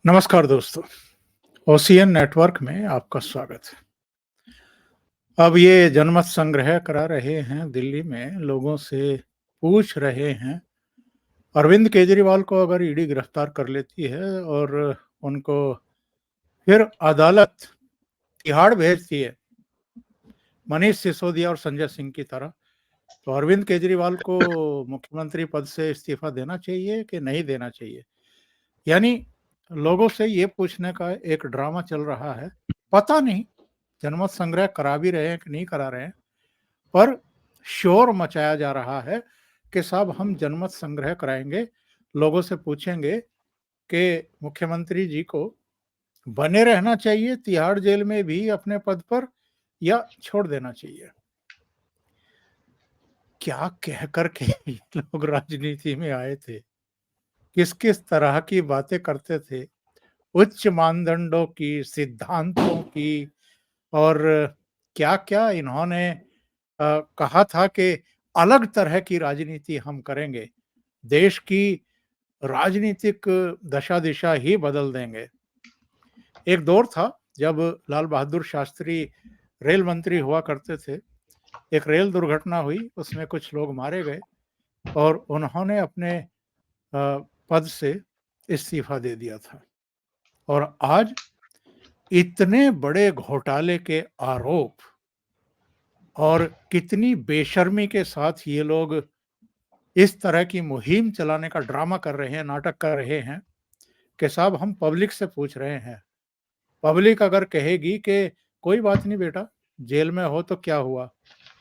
नमस्कार दोस्तों, ocean network में आपका स्वागत है। अब ये जनमत संग्रह करा रहे हैं दिल्ली में, लोगों से पूछ रहे हैं, अरविंद केजरीवाल को अगर ईडी गिरफ्तार कर लेती है और उनको फिर अदालत तिहाड़ भेजती है, मनीष सिसोदिया और संजय सिंह की तरह, तो अरविंद केजरीवाल को मुख्यमंत्री पद से इस्तीफा देना चाहिए कि नहीं देना चाहिए? यानी लोगों से ये पूछने का एक ड्रामा चल रहा है। पता नहीं जनमत संग्रह करा भी रहे हैं कि नहीं करा रहे हैं, पर शोर मचाया जा रहा है कि साहब हम जनमत संग्रह कराएंगे, लोगों से पूछेंगे कि मुख्यमंत्री जी को बने रहना चाहिए तिहाड़ जेल में भी अपने पद पर या छोड़ देना चाहिए। क्या कह कर के ये लोग राजनीति में आए थे, किस किस तरह की बातें करते थे, उच्च मानदंडों की, सिद्धांतों की, और क्या-क्या इन्होंने कहा था कि अलग तरह की राजनीति हम करेंगे, देश की राजनीतिक दशा-दिशा ही बदल देंगे। एक दौर था जब लाल बहादुर शास्त्री रेल मंत्री हुआ करते थे, एक रेल दुर्घटना हुई, उसमें कुछ लोग मारे गए और उन्होंने अपने पद से इस्तीफा दे दिया था। और आज इतने बड़े घोटाले के आरोप और कितनी बेशर्मी के साथ ये लोग इस तरह की मुहिम चलाने का ड्रामा कर रहे हैं, नाटक कर रहे हैं कि साहब हम पब्लिक से पूछ रहे हैं। पब्लिक अगर कहेगी कि कोई बात नहीं बेटा, जेल में हो तो क्या हुआ,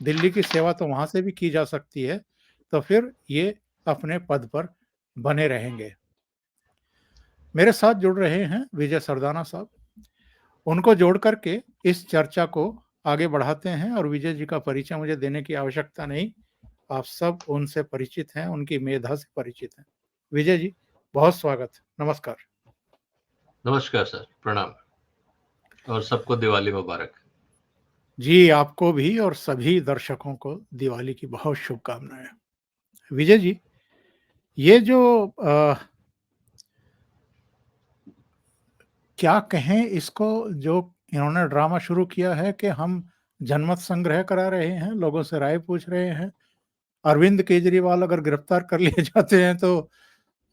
दिल्ली की सेवा तो वहाँ से भी की जा सकती है, तो फिर ये अपने पद पर बने रहेंगे। मेरे साथ जुड़ रहे हैं विजय सरदाना साहब, उनको जोड़ करके इस चर्चा को आगे बढ़ाते हैं और विजय जी का परिचय मुझे देने की आवश्यकता नहीं, आप सब उनसे परिचित हैं, उनकी मेधा से परिचित हैं। विजय जी, बहुत स्वागत, नमस्कार। नमस्कार सर, प्रणाम और सबको दिवाली मुबारक। जी, आपको भी और सभी दर्शकों को दिवाली की बहुत शुभकामनाएं। विजय जी, ये जो क्या कहें इसको, जो इन्होंने ड्रामा शुरू किया है कि हम जनमत संग्रह करा रहे हैं, लोगों से राय पूछ रहे हैं, अरविंद केजरीवाल अगर गिरफ्तार कर लिए जाते हैं तो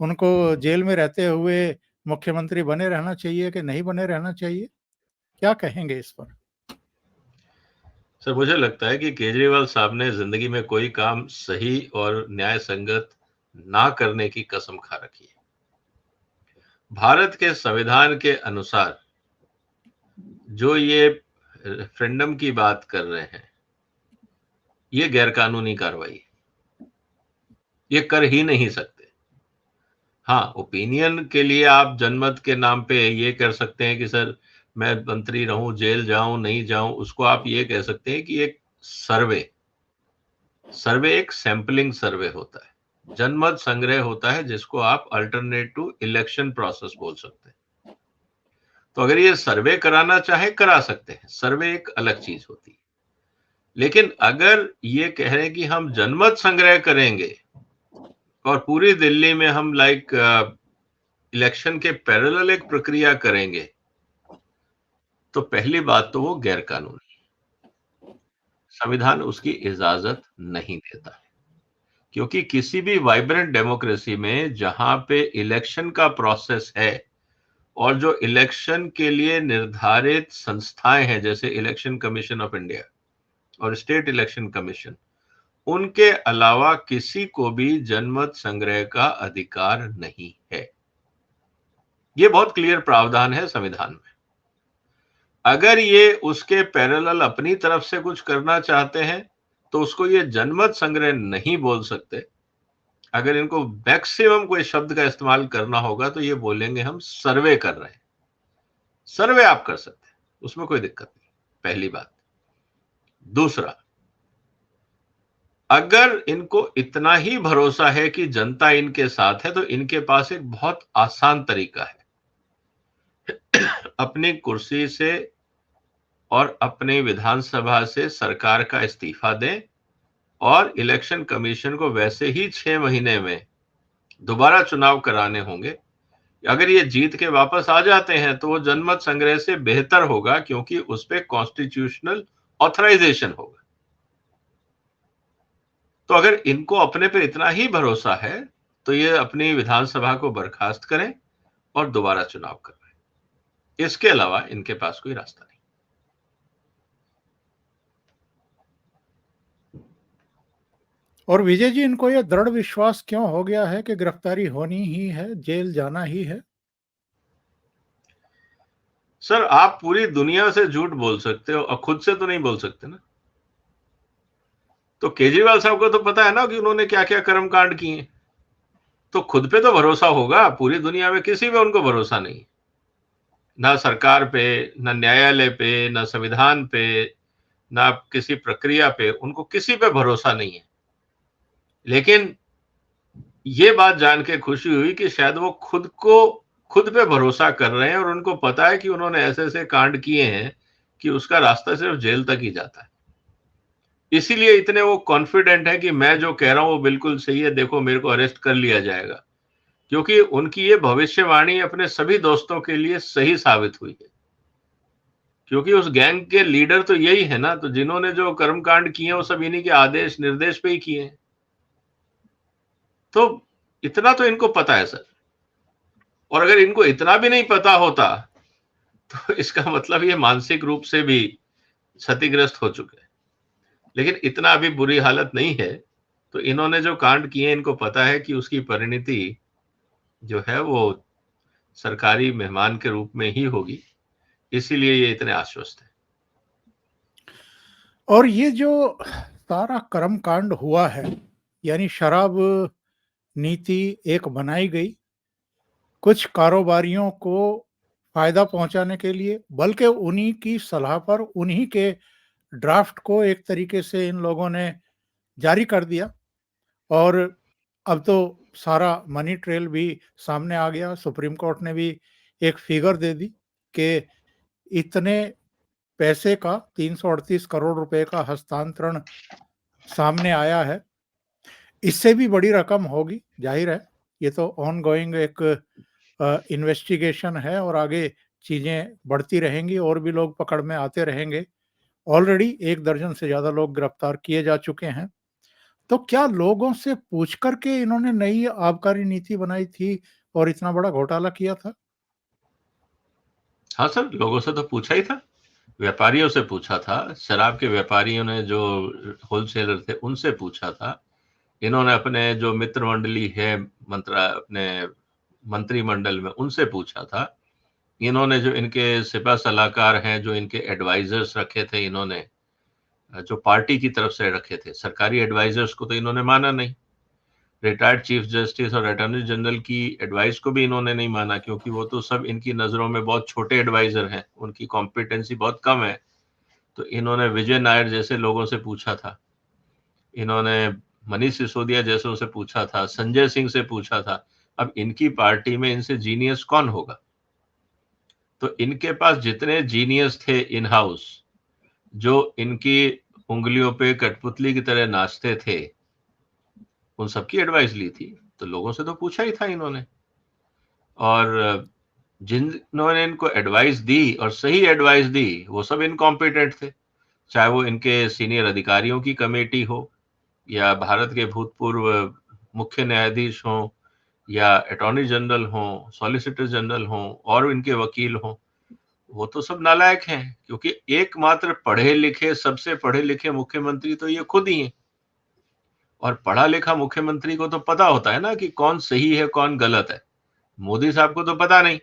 उनको जेल में रहते हुए मुख्यमंत्री बने रहना चाहिए कि नहीं बने रहना चाहिए? क्या कहेंगे इस पर? सर, मुझे लगता है कि केजरीवाल साहब ने जिंदगी में कोई काम सही और न्याय संगत ना करने की कसम खा रखी है। भारत के संविधान के अनुसार जो ये रेफरेंडम की बात कर रहे हैं, ये गैरकानूनी कार्रवाई है, ये कर ही नहीं सकते। हाँ, ओपिनियन के लिए आप जनमत के नाम पे ये कर सकते हैं कि सर मैं मंत्री रहूं, जेल जाऊं, नहीं जाऊं, उसको आप ये कह सकते हैं कि एक सर्वे एक सैंपलिंग सर्वे होता है। जनमत संग्रह होता है जिसको आप अल्टरनेट टू इलेक्शन प्रोसेस बोल सकते हैं। तो अगर ये सर्वे कराना चाहे करा सकते हैं, सर्वे एक अलग चीज होती है। लेकिन अगर ये कह रहे हैं कि हम जनमत संग्रह करेंगे और पूरी दिल्ली में हम इलेक्शन के पैरेलल एक प्रक्रिया करेंगे, तो पहली बात तो वो गैर कानूनी, संविधान उसकी इजाजत नहीं देता है। क्योंकि किसी भी वाइब्रेंट डेमोक्रेसी में जहां पे इलेक्शन का प्रोसेस है और जो इलेक्शन के लिए निर्धारित संस्थाएं हैं, जैसे इलेक्शन कमीशन ऑफ इंडिया और स्टेट इलेक्शन कमीशन, उनके अलावा किसी को भी जनमत संग्रह का अधिकार नहीं है। ये बहुत क्लियर प्रावधान है संविधान में। अगर ये उसके पैरेलल अपनी तरफ से कुछ करना चाहते हैं तो उसको ये जनमत संग्रह नहीं बोल सकते। अगर इनको मैक्सिमम कोई शब्द का इस्तेमाल करना होगा तो ये बोलेंगे हम सर्वे कर रहे हैं। सर्वे आप कर सकते हैं, उसमें कोई दिक्कत नहीं, पहली बात। दूसरा, अगर इनको इतना ही भरोसा है कि जनता इनके साथ है तो इनके पास एक बहुत आसान तरीका है। अपनी कुर्सी से और अपने विधानसभा से सरकार का इस्तीफा दें और इलेक्शन कमीशन को वैसे ही 6 महीने में दोबारा चुनाव कराने होंगे, अगर ये जीत के वापस आ जाते हैं तो वो जनमत संग्रह से बेहतर होगा, क्योंकि उस पे कॉन्स्टिट्यूशनल ऑथराइजेशन होगा। तो अगर इनको अपने पे इतना ही भरोसा है तो ये अपनी विधानसभा को बर्खास्त करें और दोबारा चुनाव करवाएं। इसके अलावा इनके पास कोई रास्ता नहीं। और विजय जी, इनको ये दृढ़ विश्वास क्यों हो गया है कि गिरफ्तारी होनी ही है, जेल जाना ही है? सर, आप पूरी दुनिया से झूठ बोल सकते हो और खुद से तो नहीं बोल सकते ना। तो केजरीवाल साहब को तो पता है ना कि उन्होंने क्या क्या कर्मकांड किए, तो खुद पे तो भरोसा होगा। पूरी दुनिया में किसी पे उनको भरोसा नहीं, ना सरकार पे, ना न्यायालय पे, ना संविधान पे, ना किसी प्रक्रिया पे, उनको किसी पे भरोसा नहीं है। लेकिन ये बात जान के खुशी हुई कि शायद वो खुद पे भरोसा कर रहे हैं और उनको पता है कि उन्होंने ऐसे ऐसे कांड किए हैं कि उसका रास्ता सिर्फ जेल तक ही जाता है। इसीलिए इतने वो कॉन्फिडेंट है कि मैं जो कह रहा हूं वो बिल्कुल सही है, देखो मेरे को अरेस्ट कर लिया जाएगा। क्योंकि उनकी ये भविष्यवाणी अपने सभी दोस्तों के लिए सही साबित हुई है। क्योंकि उस गैंग के लीडर तो यही है ना, तो जिन्होंने जो कर्मकांड किए वो सब इन्हीं के आदेश निर्देश पे ही किए हैं। तो इतना तो इनको पता है सर। और अगर इनको इतना भी नहीं पता होता तो इसका मतलब ये मानसिक रूप से भी क्षतिग्रस्त हो चुके हैं। लेकिन इतना अभी बुरी हालत नहीं है। तो इन्होंने जो कांड किए इनको पता है कि उसकी परिणति जो है वो सरकारी मेहमान के रूप में ही होगी। इसीलिए ये इतने आश्वस्त हैं। और ये जो सारा कर्मकांड हुआ है, यानी शराब नीति एक बनाई गई कुछ कारोबारियों को फायदा पहुंचाने के लिए, बल्कि उन्हीं की सलाह पर उन्हीं के ड्राफ्ट को एक तरीके से इन लोगों ने जारी कर दिया। और अब तो सारा मनी ट्रेल भी सामने आ गया। सुप्रीम कोर्ट ने भी एक फिगर दे दी कि इतने पैसे का 338 करोड़ रुपए का हस्तांतरण सामने आया है। इससे भी बड़ी रकम होगी, जाहिर है। ये तो ऑनगोइंग एक इन्वेस्टिगेशन है और आगे चीजें बढ़ती रहेंगी और भी लोग पकड़ में आते रहेंगे। ऑलरेडी 1 दर्जन से ज्यादा लोग गिरफ्तार किए जा चुके हैं। तो क्या लोगों से पूछ कर के इन्होंने नई आबकारी नीति बनाई थी और इतना बड़ा घोटाला किया था? हाँ सर, लोगों से तो पूछा ही था, व्यापारियों से पूछा था, शराब के व्यापारियों ने जो होलसेलर थे उनसे पूछा था। इन्होंने अपने जो मित्र मंडली है अपने मंत्रिमंडल में उनसे पूछा था। इन्होंने जो इनके सिपा सलाहकार हैं, जो इनके एडवाइजर्स रखे थे, इन्होंने जो पार्टी की तरफ से रखे थे, सरकारी एडवाइजर्स को तो इन्होंने माना नहीं। रिटायर्ड चीफ जस्टिस और अटॉर्नी जनरल की एडवाइस को भी इन्होंने नहीं माना, क्योंकि वो तो सब इनकी नजरों में बहुत छोटे एडवाइजर हैं, उनकी कॉम्पिटेंसी बहुत कम है। तो इन्होंने विजय नायर जैसे लोगों से पूछा था, इन्होंने मनीष सिसोदिया जैसों से पूछा था, संजय सिंह से पूछा था। अब इनकी पार्टी में इनसे जीनियस कौन होगा? तो इनके पास जितने जीनियस थे इन हाउस, जो इनकी उंगलियों पे कठपुतली की तरह नाचते थे, उन सबकी एडवाइस ली थी। तो लोगों से तो पूछा ही था इन्होंने। और जिन्होंने इनको एडवाइस दी और सही एडवाइस दी वो सब इनकॉम्पिटेंट थे, चाहे वो इनके सीनियर अधिकारियों की कमेटी हो, या भारत के भूतपूर्व मुख्य न्यायाधीश हों, या अटॉर्नी जनरल हों, सॉलिसिटर जनरल हों, और इनके वकील हों। वो तो सब नालायक हैं, क्योंकि एकमात्र पढ़े लिखे, सबसे पढ़े लिखे मुख्यमंत्री तो ये खुद ही हैं। और पढ़ा लिखा मुख्यमंत्री को तो पता होता है ना कि कौन सही है कौन गलत है। मोदी साहब को तो पता नहीं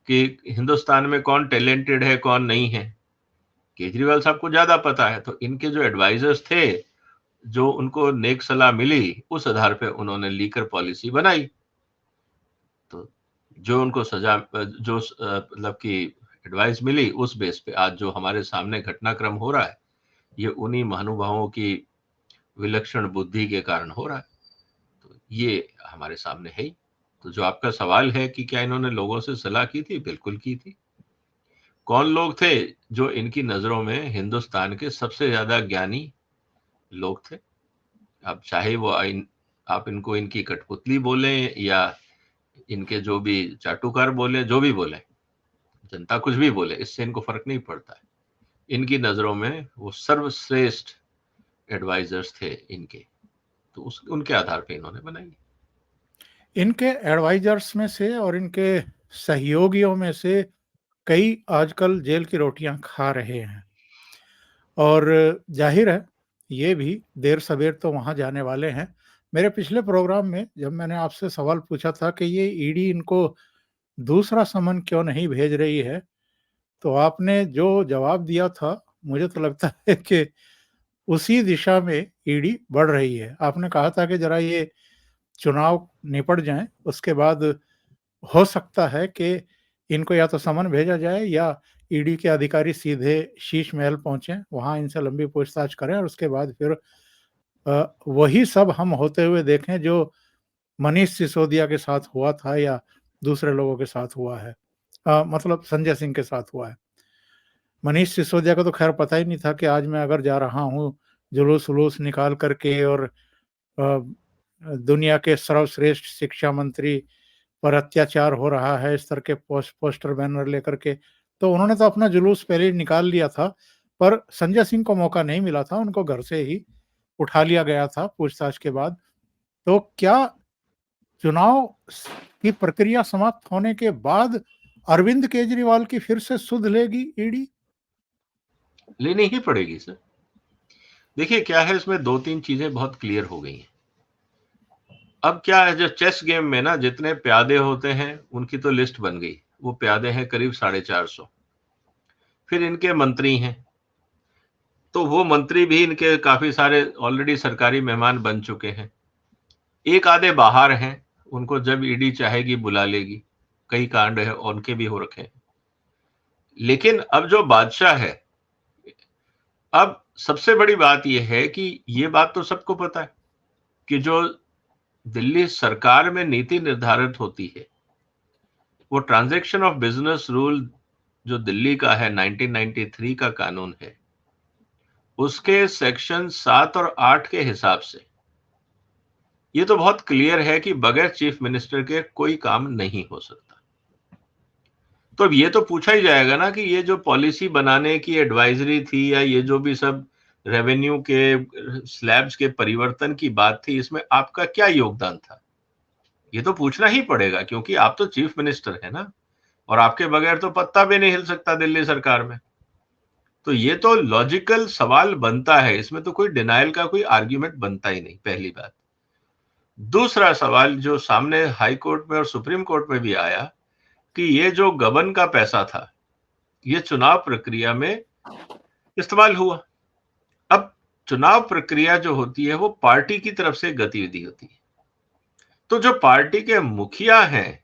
कि हिंदुस्तान में कौन टैलेंटेड है कौन नहीं है। केजरीवाल साहब को ज्यादा पता है। तो इनके जो एडवाइजर्स थे, जो उनको नेक सलाह मिली, उस आधार पे उन्होंने लीकर पॉलिसी बनाई। तो जो उनको सजा, जो मतलब की एडवाइस मिली, उस बेस पे आज जो हमारे सामने घटनाक्रम हो रहा है, ये उन्हीं महानुभावों की विलक्षण बुद्धि के कारण हो रहा है। तो ये हमारे सामने है ही। तो जो आपका सवाल है कि क्या इन्होंने लोगों से सलाह की थी, बिल्कुल की थी। कौन लोग थे जो इनकी नजरों में हिंदुस्तान के सबसे ज्यादा ज्ञानी लोग थे? अब चाहे वो आप इनको इनकी कठपुतली बोलें, या इनके जो भी चाटुकार बोले, जो भी बोले, जनता कुछ भी बोले, इससे इनको फर्क नहीं पड़ता है। इनकी नजरों में वो सर्वश्रेष्ठ एडवाइजर्स थे इनके, तो उनके आधार पे इन्होंने बनाई। इनके एडवाइजर्स में से और इनके सहयोगियों में से कई आजकल जेल की रोटियां खा रहे हैं, और जाहिर है ये भी देर सवेर तो वहां जाने वाले हैं। मेरे पिछले प्रोग्राम में जब मैंने आपसे सवाल पूछा था कि ये ईडी इनको दूसरा समन क्यों नहीं भेज रही है, तो आपने जो जवाब दिया था, मुझे तो लगता है कि उसी दिशा में ईडी बढ़ रही है। आपने कहा था कि जरा ये चुनाव निपट जाएं, उसके बाद हो सकता है कि इनको या तो समन भेजा जाए या ईडी के अधिकारी सीधे शीश महल पहुंचे, वहां इनसे लंबी पूछताछ करें और उसके बाद फिर वही सब हम होते हुए देखें जो मनीष सिसोदिया के साथ हुआ था या दूसरे लोगों के साथ हुआ है, मतलब संजय सिंह के साथ हुआ है। मनीष सिसोदिया को तो खैर पता ही नहीं था कि आज मैं अगर जा रहा हूँ जुलूस वुलूस निकाल करके और अ, दुनिया के सर्वश्रेष्ठ शिक्षा मंत्री पर अत्याचार हो रहा है, इस तरह के पोस्टर बैनर लेकर के, तो उन्होंने तो अपना जुलूस पहले ही निकाल लिया था। पर संजय सिंह को मौका नहीं मिला था, उनको घर से ही उठा लिया गया था पूछताछ के बाद। तो क्या चुनाव की प्रक्रिया समाप्त होने के बाद अरविंद केजरीवाल की फिर से सुध लेगी ईडी? लेनी ही पड़ेगी सर। देखिए क्या है, इसमें 2-3 चीजें बहुत क्लियर हो गई हैं। अब क्या है, जो चेस गेम में ना जितने प्यादे होते हैं उनकी तो लिस्ट बन गई, वो प्यादे हैं करीब 450। फिर इनके मंत्री हैं, तो वो मंत्री भी इनके काफी सारे ऑलरेडी सरकारी मेहमान बन चुके हैं। एक आधे बाहर हैं, उनको जब ईडी चाहेगी बुला लेगी। कई कांड है उनके भी हो रखे हैं। लेकिन अब जो बादशाह है, अब सबसे बड़ी बात यह है कि ये बात तो सबको पता है कि जो दिल्ली सरकार में नीति निर्धारित होती है, वो ट्रांजैक्शन ऑफ बिजनेस रूल जो दिल्ली का है, 1993 का कानून है, उसके सेक्शन 7 और 8 के हिसाब से ये तो बहुत क्लियर है कि बगैर चीफ मिनिस्टर के कोई काम नहीं हो सकता। तो अब ये तो पूछा ही जाएगा ना कि ये जो पॉलिसी बनाने की एडवाइजरी थी या ये जो भी सब रेवेन्यू के स्लैब्स के परिवर्तन की बात थी, इसमें आपका क्या योगदान था? ये तो पूछना ही पड़ेगा, क्योंकि आप तो चीफ मिनिस्टर है ना, और आपके बगैर तो पत्ता भी नहीं हिल सकता दिल्ली सरकार में। तो ये तो लॉजिकल सवाल बनता है, इसमें तो कोई डिनायल का कोई आर्ग्यूमेंट बनता ही नहीं, पहली बात। दूसरा सवाल जो सामने हाई कोर्ट में और सुप्रीम कोर्ट में भी आया कि ये जो गबन का पैसा था, ये चुनाव प्रक्रिया में इस्तेमाल हुआ। अब चुनाव प्रक्रिया जो होती है वो पार्टी की तरफ से गतिविधि होती है, तो जो पार्टी के मुखिया हैं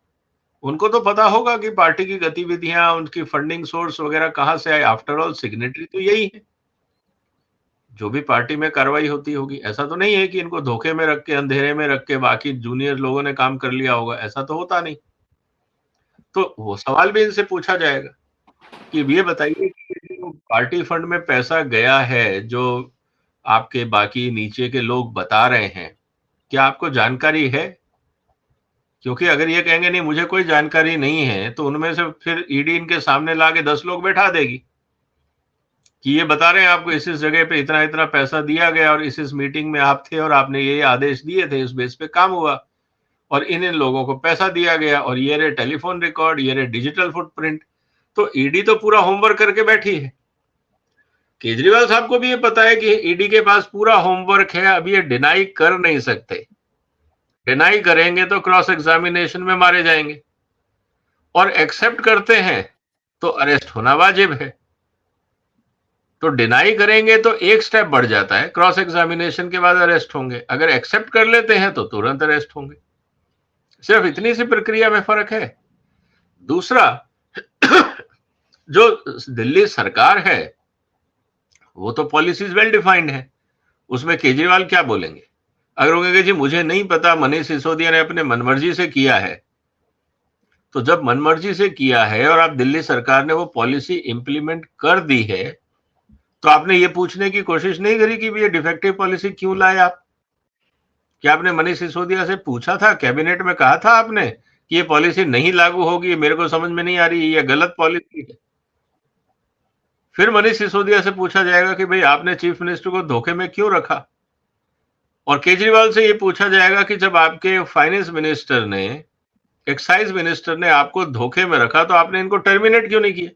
उनको तो पता होगा कि पार्टी की गतिविधियां, उनकी फंडिंग सोर्स वगैरह कहां से आए। आफ्टर ऑल सिग्नेटरी तो यही है, जो भी पार्टी में कार्रवाई होती होगी। ऐसा तो नहीं है कि इनको धोखे में रख के, अंधेरे में रख के बाकी जूनियर लोगों ने काम कर लिया होगा, ऐसा तो होता नहीं। तो वो सवाल भी इनसे पूछा जाएगा कि ये बताइए कि जो पार्टी फंड में पैसा गया है, जो आपके बाकी नीचे के लोग बता रहे हैं, क्या आपको जानकारी है? क्योंकि अगर ये कहेंगे नहीं मुझे कोई जानकारी नहीं है, तो उनमें से फिर ईडी इनके सामने ला के 10 लोग बैठा देगी कि ये बता रहे हैं आपको इस जगह पे इतना इतना पैसा दिया गया और इस मीटिंग में आप थे और आपने ये आदेश दिए थे, इस बेस पे काम हुआ और इन लोगों को पैसा दिया गया, और ये रहे टेलीफोन रिकॉर्ड, ये रहे डिजिटल फुटप्रिंट। तो ईडी तो पूरा होमवर्क करके बैठी है। केजरीवाल साहब को भी ये पता है कि ईडी के पास पूरा होमवर्क है, अब ये डिनाई कर नहीं सकते। डिनाई करेंगे तो क्रॉस एग्जामिनेशन में मारे जाएंगे, और एक्सेप्ट करते हैं तो अरेस्ट होना वाजिब है। तो डिनाई करेंगे तो एक स्टेप बढ़ जाता है, क्रॉस एग्जामिनेशन के बाद अरेस्ट होंगे। अगर एक्सेप्ट कर लेते हैं तो तुरंत अरेस्ट होंगे। सिर्फ इतनी सी प्रक्रिया में फर्क है। दूसरा, जो दिल्ली सरकार है वो तो पॉलिसीज वेल डिफाइंड है, उसमें केजरीवाल क्या बोलेंगे? अगर वो कहेंगे जी मुझे नहीं पता, मनीष सिसोदिया ने अपने मनमर्जी से किया है, तो जब मनमर्जी से किया है और आप दिल्ली सरकार ने वो पॉलिसी इंप्लीमेंट कर दी है, तो आपने ये पूछने की कोशिश नहीं करी कि ये डिफेक्टिव पॉलिसी क्यों लाए आप? क्या आपने मनीष सिसोदिया से पूछा था? कैबिनेट में कहा था आपने कि ये पॉलिसी नहीं लागू होगी, ये मेरे को समझ में नहीं आ रही, ये गलत पॉलिसी है। फिर मनीष सिसोदिया से पूछा जाएगा कि भाई आपने चीफ मिनिस्टर को धोखे में क्यों रखा? और केजरीवाल से ये पूछा जाएगा कि जब आपके फाइनेंस मिनिस्टर ने, एक्साइज मिनिस्टर ने आपको धोखे में रखा तो आपने इनको टर्मिनेट क्यों नहीं किया?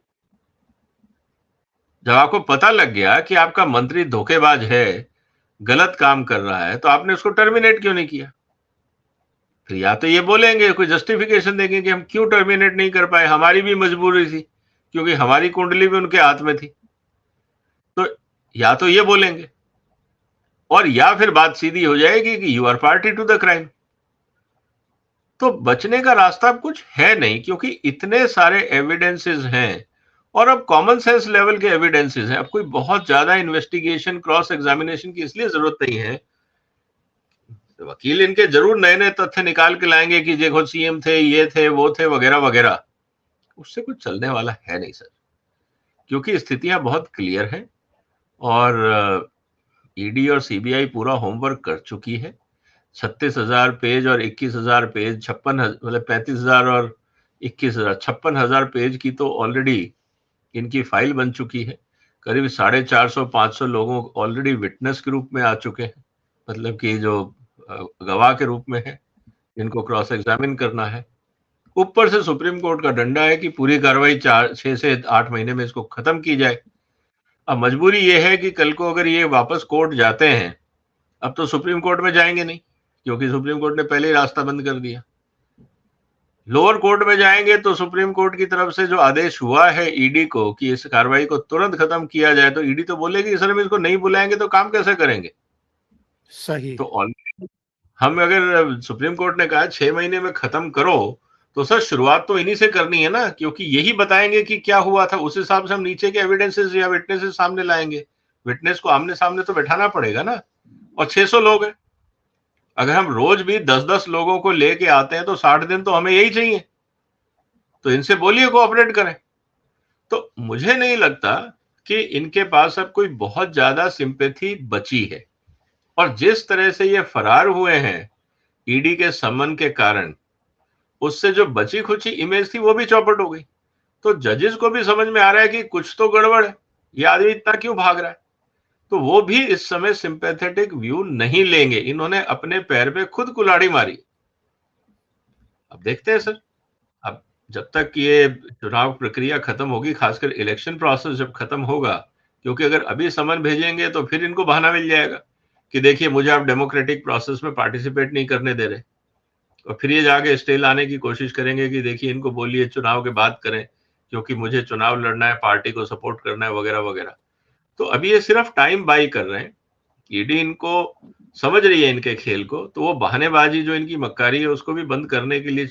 जब आपको पता लग गया कि आपका मंत्री धोखेबाज है, गलत काम कर रहा है, तो आपने उसको टर्मिनेट क्यों नहीं किया? फिर या तो ये बोलेंगे, कोई जस्टिफिकेशन देंगे कि हम क्यों टर्मिनेट नहीं कर पाए, हमारी भी मजबूरी थी, क्योंकि हमारी कुंडली भी उनके हाथ में थी। तो या तो ये बोलेंगे, और या फिर बात सीधी हो जाएगी कि you are party to the crime. तो बचने का रास्ता अब कुछ है नहीं, क्योंकि इतने सारे एविडेंसेस हैं, और अब कॉमन सेंस लेवल के एविडेंसेस हैं। अब कोई बहुत ज्यादा इन्वेस्टिगेशन, क्रॉस एग्जामिनेशन की इसलिए जरूरत नहीं है। वकील इनके जरूर नए नए तथ्य निकाल के लाएंगे कि देखो सीएम थे, ये थे, वो थे, वगैरह वगैरह। उससे कुछ चलने वाला है नहीं सर, क्योंकि स्थितियां बहुत क्लियर हैं, और ईडी और सीबीआई पूरा होमवर्क कर चुकी है। 36,000 पेज और 21,000 पेज, 35,000 और 21,000, 56,000 पेज की तो ऑलरेडी इनकी फाइल बन चुकी है। करीब 450-500 लोगों ऑलरेडी विटनेस के रूप में आ चुके हैं, मतलब कि जो गवाह के रूप में है, इनको क्रॉस एग्जामिन करना है। ऊपर से सुप्रीम कोर्ट का डंडा है कि पूरी कार्रवाई 6 से 8 महीने में इसको खत्म की जाए। अब मजबूरी ये है कि कल को अगर ये वापस कोर्ट जाते हैं, अब तो सुप्रीम कोर्ट में जाएंगे नहीं, क्योंकि सुप्रीम कोर्ट ने पहले ही रास्ता बंद कर दिया। लोअर कोर्ट में जाएंगे तो सुप्रीम कोर्ट की तरफ से जो आदेश हुआ है ईडी को कि इस कार्रवाई को तुरंत खत्म किया जाए, तो ईडी तो बोलेगी सर हम इसको नहीं बुलाएंगे तो काम कैसे करेंगे? सही। तो ऑलरेडी हम, अगर सुप्रीम कोर्ट ने कहा 6 महीने में खत्म करो, तो सर शुरुआत तो इन्हीं से करनी है ना, क्योंकि यही बताएंगे कि क्या हुआ था। उस हिसाब से हम नीचे के एविडेंसेस या विटनेसेस सामने लाएंगे। विटनेस को आमने सामने तो बैठाना पड़ेगा ना, और 600 लोग हैं। अगर हम रोज भी 10-10 लोगों को लेके आते हैं तो 60 दिन तो हमें यही चाहिए। तो इनसे बोलिए कोऑपरेट करें। तो मुझे नहीं लगता कि इनके पास अब कोई बहुत ज्यादा सिंपैथी बची है, और जिस तरह से ये फरार हुए हैं ईडी के समन के कारण, उससे जो बची खुची इमेज थी वो भी चौपट हो गई। तो जजेस को भी समझ में आ रहा है कि कुछ तो गड़बड़ है, ये आदमी इतना क्यों भाग रहा है। तो वो भी इस समय सिंपैथेटिक व्यू नहीं लेंगे। इन्होंने अपने पैर पे खुद कुल्हाड़ी मारी। अब देखते हैं सर, अब जब तक ये चुनाव प्रक्रिया खत्म होगी, खासकर इलेक्शन प्रोसेस जब खत्म होगा, क्योंकि अगर अभी समन भेजेंगे तो फिर इनको बहाना मिल जाएगा कि देखिए मुझे आप डेमोक्रेटिक प्रोसेस में पार्टिसिपेट नहीं करने दे रहे, और फिर ये जाके स्टे लाने की कोशिश करेंगे कि देखिए इनको बोलिए चुनाव के बाद करें, क्योंकि मुझे चुनाव लड़ना है, पार्टी को सपोर्ट करना है, वगैरह वगैरह। तो अभी ये सिर्फ टाइम बाई कर रहे हैं। ईडी इनको समझ रही है इनके खेल को, तो वो बहानेबाजी जो इनकी मक्कारी है उसको भी बंद करने के लिए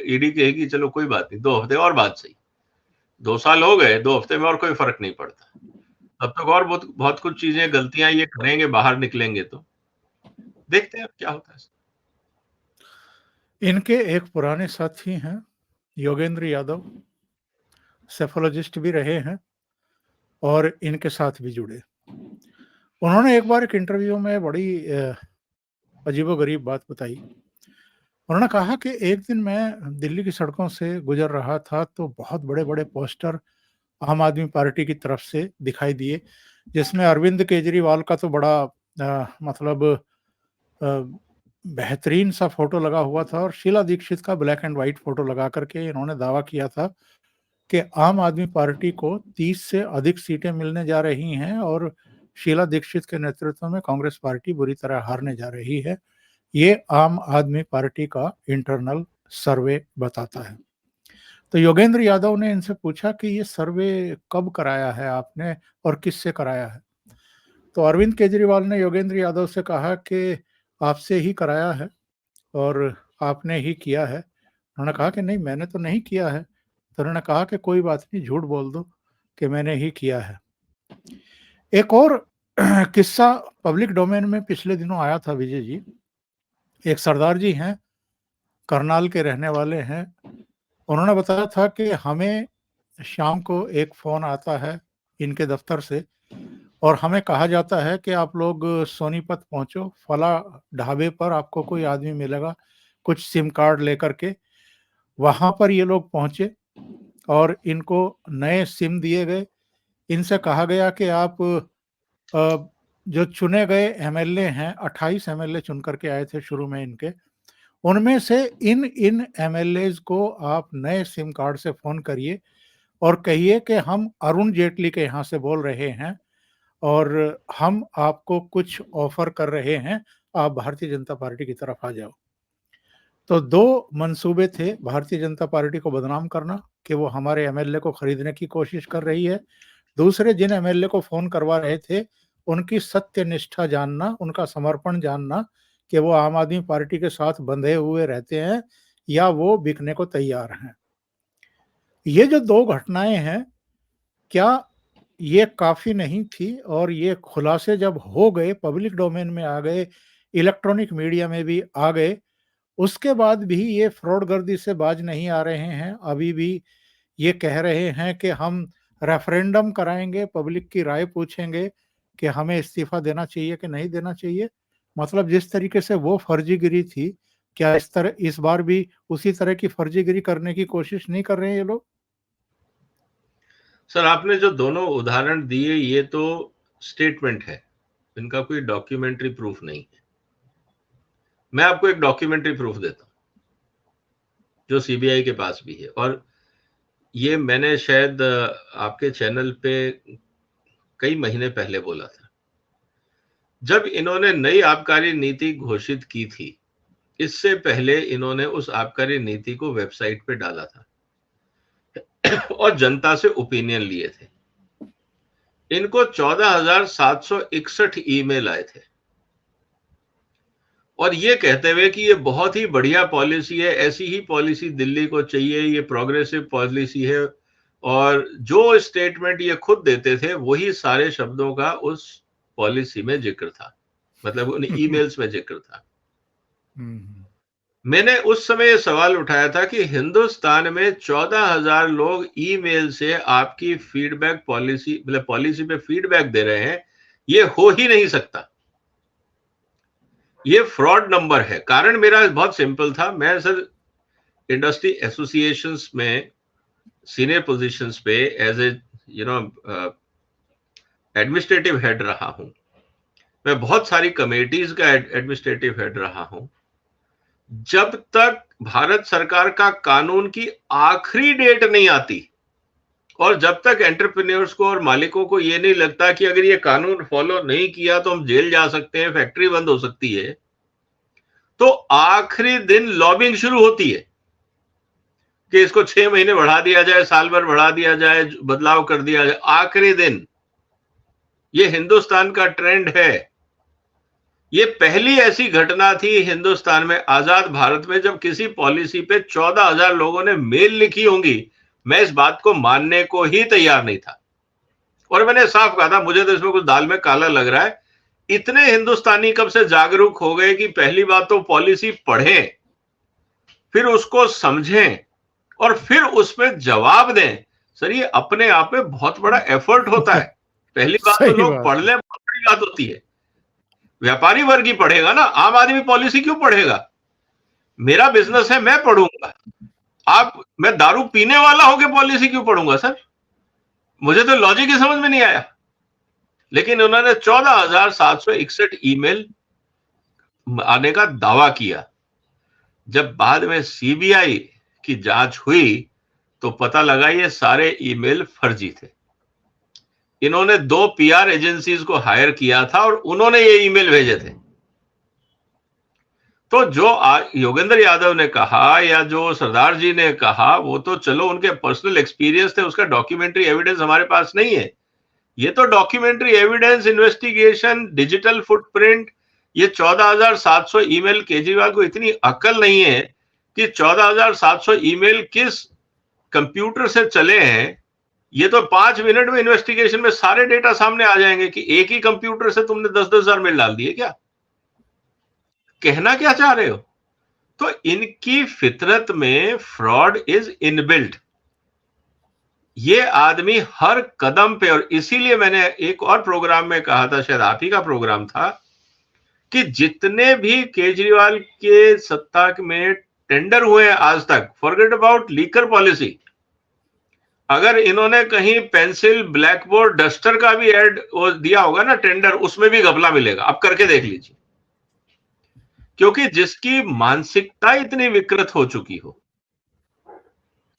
ईडी कहेगी चलो कोई बात नहीं, 2 हफ्ते और बाद सही। 2 साल हो गए, 2 हफ्ते में और कोई फर्क नहीं पड़ता। तब तक और बहुत बहुत कुछ चीजें, गलतियां ये करेंगे, बाहर निकलेंगे तो देखते हैं अब क्या होता है। इनके एक पुराने साथी हैं योगेंद्र यादव, सेफोलॉजिस्ट भी रहे हैं और इनके साथ भी जुड़े। उन्होंने एक बार एक इंटरव्यू में बड़ी अजीबोगरीब बात बताई। उन्होंने कहा कि एक दिन मैं दिल्ली की सड़कों से गुजर रहा था तो बहुत बड़े-बड़े पोस्टर आम आदमी पार्टी की तरफ से दिखाई दिए, जिसमें अरविंद केजरीवाल का तो बड़ा मतलब बेहतरीन सा फोटो लगा हुआ था, और शीला दीक्षित का ब्लैक एंड व्हाइट फोटो लगा करके इन्होंने दावा किया था कि आम आदमी पार्टी को 30 से अधिक सीटें मिलने जा रही हैं और शीला दीक्षित के नेतृत्व में कांग्रेस पार्टी बुरी तरह हारने जा रही है। ये आम आदमी पार्टी का इंटरनल सर्वे बताता है। तो योगेंद्र यादव ने इनसे पूछा कि ये सर्वे कब कराया है आपने और किससे कराया है? तो अरविंद केजरीवाल ने योगेंद्र यादव से कहा कि आपसे ही कराया है और आपने ही किया है। उन्होंने कहा कि नहीं, मैंने तो नहीं किया है। तो उन्होंने कहा कि कोई बात नहीं, झूठ बोल दो कि मैंने ही किया है। एक और किस्सा पब्लिक डोमेन में पिछले दिनों आया था विजय जी। एक सरदार जी हैं, करनाल के रहने वाले हैं। उन्होंने बताया था कि हमें शाम को एक फ़ोन आता है इनके दफ्तर से और हमें कहा जाता है कि आप लोग सोनीपत पहुँचो, फला ढाबे पर आपको कोई आदमी मिलेगा, कुछ सिम कार्ड लेकर के, वहां पर ये लोग पहुंचे और इनको नए सिम दिए गए। इनसे कहा गया कि आप जो चुने गए एमएलए हैं, 28 एमएलए चुन करके आए थे शुरू में इनके, उनमें से इन इन एमएलएज को आप नए सिम कार्ड से फोन करिए और कहिए कि हम अरुण जेटली के यहाँ से बोल रहे हैं और हम आपको कुछ ऑफर कर रहे हैं, आप भारतीय जनता पार्टी की तरफ आ जाओ। तो दो मंसूबे थे भारतीय जनता पार्टी को बदनाम करना कि वो हमारे एमएलए को खरीदने की कोशिश कर रही है, दूसरे जिन एमएलए को फोन करवा रहे थे उनकी सत्यनिष्ठा जानना, उनका समर्पण जानना कि वो आम आदमी पार्टी के साथ बंधे हुए रहते हैं या वो बिकने को तैयार हैं। ये जो दो घटनाएं हैं, क्या ये काफी नहीं थी? और ये खुलासे जब हो गए, पब्लिक डोमेन में आ गए, इलेक्ट्रॉनिक मीडिया में भी आ गए, उसके बाद भी ये फ्रॉडगर्दी से बाज नहीं आ रहे हैं। अभी भी ये कह रहे हैं कि हम रेफरेंडम कराएंगे, पब्लिक की राय पूछेंगे कि हमें इस्तीफा देना चाहिए कि नहीं देना चाहिए। मतलब जिस तरीके से वो फर्जीगिरी थी, क्या इस बार भी उसी तरह की फर्जीगिरी करने की कोशिश नहीं कर रहे हैं ये लोग? सर, आपने जो दोनों उदाहरण दिए ये तो स्टेटमेंट है, इनका कोई डॉक्यूमेंट्री प्रूफ नहीं है। मैं आपको एक डॉक्यूमेंट्री प्रूफ देता हूं जो सीबीआई के पास भी है, और ये मैंने शायद आपके चैनल पे कई महीने पहले बोला था। जब इन्होंने नई आबकारी नीति घोषित की थी, इससे पहले इन्होंने उस आबकारी नीति को वेबसाइट पे डाला था और जनता से ओपिनियन लिए थे। इनको 14,761 ईमेल आए थे और ये कहते हुए कि ये बहुत ही बढ़िया पॉलिसी है, ऐसी ही पॉलिसी दिल्ली को चाहिए, ये प्रोग्रेसिव पॉलिसी है, और जो स्टेटमेंट ये खुद देते थे वही सारे शब्दों का उस पॉलिसी में जिक्र था, मतलब उन ईमेल्स में जिक्र था। मैंने उस समय ये सवाल उठाया था कि हिंदुस्तान में 14,000 लोग ईमेल से आपकी फीडबैक पॉलिसी, मतलब पॉलिसी पे फीडबैक दे रहे हैं, ये हो ही नहीं सकता, ये फ्रॉड नंबर है। कारण मेरा बहुत सिंपल था, मैं सर इंडस्ट्री एसोसिएशंस में सीनियर पोजीशंस पे एज ए एडमिनिस्ट्रेटिव हेड रहा हूं, मैं बहुत सारी कमेटीज का एडमिनिस्ट्रेटिव हेड रहा हूं। जब तक भारत सरकार का कानून की आखिरी डेट नहीं आती और जब तक एंटरप्रेन्योर्स को और मालिकों को यह नहीं लगता कि अगर ये कानून फॉलो नहीं किया तो हम जेल जा सकते हैं, फैक्ट्री बंद हो सकती है, तो आखिरी दिन लॉबिंग शुरू होती है कि इसको 6 महीने बढ़ा दिया जाए, साल भर बढ़ा दिया जाए, बदलाव कर दिया जाए, आखिरी दिन। ये हिंदुस्तान का ट्रेंड है। ये पहली ऐसी घटना थी हिंदुस्तान में, आजाद भारत में, जब किसी पॉलिसी पे 14,000 लोगों ने मेल लिखी होंगी। मैं इस बात को मानने को ही तैयार नहीं था और मैंने साफ कहा था मुझे तो इसमें कुछ दाल में काला लग रहा है। इतने हिंदुस्तानी कब से जागरूक हो गए कि पहली बात तो पॉलिसी पढ़ें, फिर उसको समझें और फिर उसमें जवाब दें। सर, ये अपने आप में बहुत बड़ा एफर्ट होता है। पहली बात तो लोग पढ़ लें, बहुत बड़ी बात होती है। व्यापारी वर्ग ही पढ़ेगा ना, आम आदमी पॉलिसी क्यों पढ़ेगा? मेरा बिजनेस है, मैं पढ़ूंगा। मैं दारू पीने वाला होकर पॉलिसी क्यों पढ़ूंगा सर? मुझे तो लॉजिक ही समझ में नहीं आया। लेकिन उन्होंने 14,761 ईमेल आने का दावा किया। जब बाद में सीबीआई की जांच हुई तो पता लगा ये सारे ईमेल फर्जी थे। इन्होंने 2 पीआर एजेंसीज को हायर किया था और उन्होंने ये ईमेल भेजे थे। तो जो योगेंद्र यादव ने कहा या जो सरदार जी ने कहा, वो तो चलो उनके पर्सनल एक्सपीरियंस थे, उसका डॉक्यूमेंट्री एविडेंस हमारे पास नहीं है। ये तो documentary evidence, investigation, digital footprint, ये 14,700 ईमेल, केजरीवाल को इतनी अकल नहीं है कि 14,700 ईमेल किस कंप्यूटर से चले हैं। ये तो 5 मिनट में इन्वेस्टिगेशन में सारे डेटा सामने आ जाएंगे कि एक ही कंप्यूटर से तुमने 10-10 हजार मेल डाल दिए। क्या कहना क्या चाह रहे हो? तो इनकी फितरत में फ्रॉड इज इनबिल्ट। ये आदमी हर कदम पे, और इसीलिए मैंने एक और प्रोग्राम में कहा था, शायद आप ही का प्रोग्राम था, कि जितने भी केजरीवाल के सत्ता में टेंडर हुए हैं आज तक, फॉरगेट अबाउट लीकर पॉलिसी, अगर इन्होंने कहीं पेंसिल, ब्लैक बोर्ड, डस्टर का भी ऐड दिया होगा ना टेंडर, उसमें भी घपला मिलेगा। आप करके देख लीजिए, क्योंकि जिसकी मानसिकता इतनी विकृत हो चुकी हो,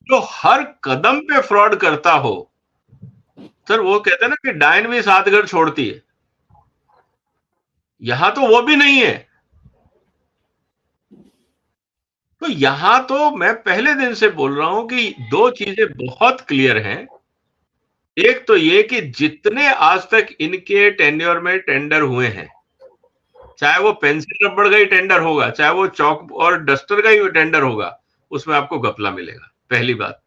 जो हर कदम पे फ्रॉड करता हो, सर वो कहते हैं ना कि डायन भी 7 घर छोड़ती है, यहां तो वो भी नहीं है। तो यहां तो मैं पहले दिन से बोल रहा हूं कि 2 चीजें बहुत क्लियर हैं। एक तो ये कि जितने आज तक इनके टेन्योर में टेंडर हुए हैं, चाहे वो पेंसिल रबड़ का ही टेंडर होगा, चाहे वो चौक और डस्टर का ही टेंडर होगा, उसमें आपको घपला मिलेगा। पहली बात,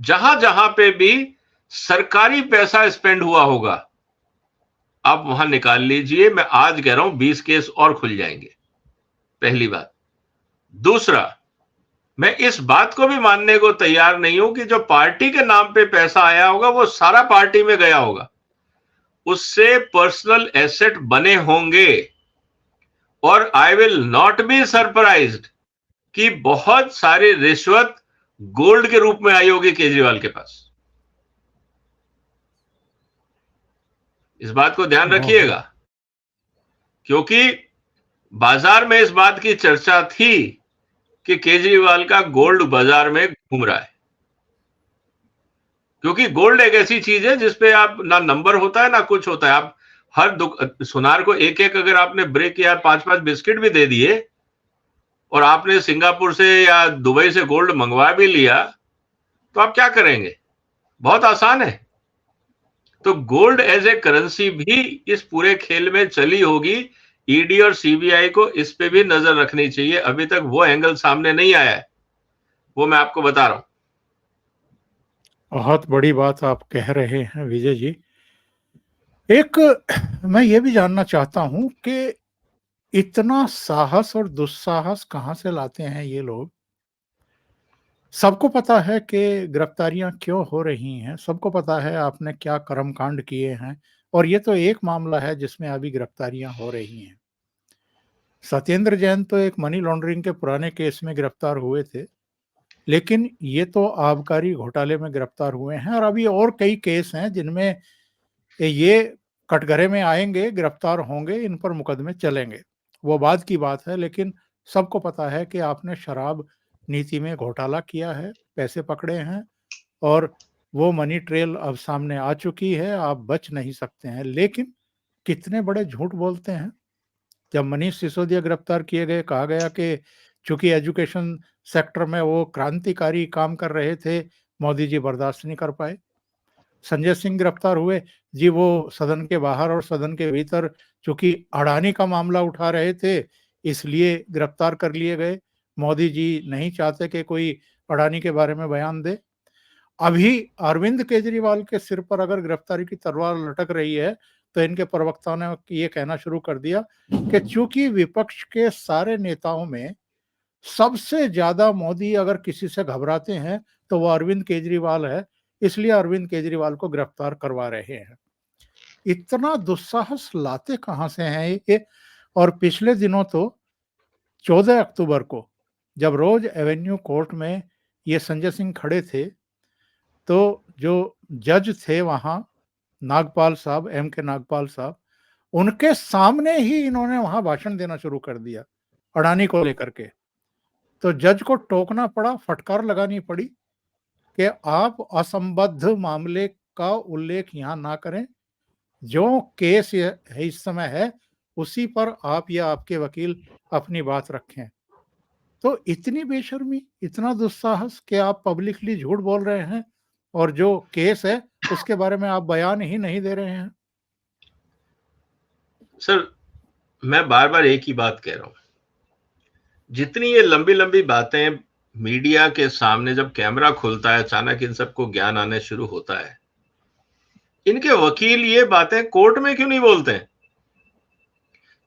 जहां जहां पे भी सरकारी पैसा स्पेंड हुआ होगा, आप वहां निकाल लीजिए। मैं आज कह रहा हूं 20 केस और खुल जाएंगे, पहली बात। दूसरा, मैं इस बात को भी मानने को तैयार नहीं हूं कि जो पार्टी के नाम पे पैसा आया होगा वो सारा पार्टी में गया होगा, उससे पर्सनल एसेट बने होंगे। और I will not be surprised कि बहुत सारी रिश्वत गोल्ड के रूप में आई होगी केजरीवाल के पास। इस बात को ध्यान रखिएगा, क्योंकि बाजार में इस बात की चर्चा थी कि केजरीवाल का गोल्ड बाजार में घूम रहा है, क्योंकि गोल्ड एक ऐसी चीज है जिसपे आप ना नंबर होता है ना कुछ होता है। आप हर सुनार को एक एक अगर आपने ब्रेक या 5-5 बिस्किट भी दे दिए और आपने सिंगापुर से या दुबई से गोल्ड मंगवा भी लिया, तो आप क्या करेंगे? बहुत आसान है। तो गोल्ड एज ए करेंसी भी इस पूरे खेल में चली होगी। ईडी और सीबीआई को इस पे भी नजर रखनी चाहिए। अभी तक वो एंगल सामने नहीं आया है, वो मैं आपको बता रहा हूं। बहुत बड़ी बात आप कह रहे हैं विजय जी। एक मैं ये भी जानना चाहता हूं कि इतना साहस और दुस्साहस कहां से लाते हैं ये लोग। सबको पता है कि गिरफ्तारियां क्यों हो रही हैं, सबको पता है आपने क्या कर्मकांड किए हैं, और ये तो एक मामला है जिसमें अभी गिरफ्तारियां हो रही हैं। सत्येंद्र जैन तो एक मनी लॉन्ड्रिंग के पुराने केस में गिरफ्तार हुए थे, लेकिन ये तो आबकारी घोटाले में गिरफ्तार हुए हैं, और अभी और कई केस हैं जिनमें ये कटघरे में आएंगे, गिरफ्तार होंगे, इन पर मुकदमे चलेंगे। वो बाद की बात है, लेकिन सबको पता है कि आपने शराब नीति में घोटाला किया है, पैसे पकड़े हैं, और वो मनी ट्रेल अब सामने आ चुकी है, आप बच नहीं सकते हैं। लेकिन कितने बड़े झूठ बोलते हैं। जब मनीष सिसोदिया गिरफ्तार किए गए, कहा गया कि चूंकि एजुकेशन सेक्टर में वो क्रांतिकारी काम कर रहे थे, मोदी जी बर्दाश्त नहीं कर पाए। संजय सिंह गिरफ्तार हुए जी, वो सदन के बाहर और सदन के भीतर चूंकि अडानी का मामला उठा रहे थे, इसलिए गिरफ्तार कर लिए गए। मोदी जी नहीं चाहते कि कोई अडानी के बारे में बयान दे। अभी अरविंद केजरीवाल के सिर पर अगर गिरफ्तारी की तलवार लटक रही है, तो इनके प्रवक्ताओं ने ये कहना शुरू कर दिया कि चूंकि विपक्ष के सारे नेताओं में सबसे ज्यादा मोदी अगर किसी से घबराते हैं तो वो अरविंद केजरीवाल है, इसलिए अरविंद केजरीवाल को गिरफ्तार करवा रहे हैं। इतना दुस्साहस लाते कहां से हैं ये। और पिछले दिनों तो 14 अक्टूबर को जब रोज एवेन्यू कोर्ट में ये संजय सिंह खड़े थे, तो जो जज थे वहां, नागपाल साहब, एम के नागपाल साहब, उनके सामने ही इन्होंने वहां भाषण देना शुरू कर दिया अडानी को लेकर के। तो जज को टोकना पड़ा, फटकार लगानी पड़ी कि आप असंबद्ध मामले का उल्लेख यहां ना करें, जो केस है इस समय है उसी पर आप या आपके वकील अपनी बात रखें। तो इतनी बेशर्मी, इतना दुस्साहस कि आप पब्लिकली झूठ बोल रहे हैं और जो केस है उसके बारे में आप बयान ही नहीं दे रहे हैं। सर, मैं बार बार एक ही बात कह रहा हूं, जितनी ये लंबी लंबी बातें मीडिया के सामने जब कैमरा खुलता है, अचानक इन सबको ज्ञान आने शुरू होता है, इनके वकील ये बातें कोर्ट में क्यों नहीं बोलते हैं?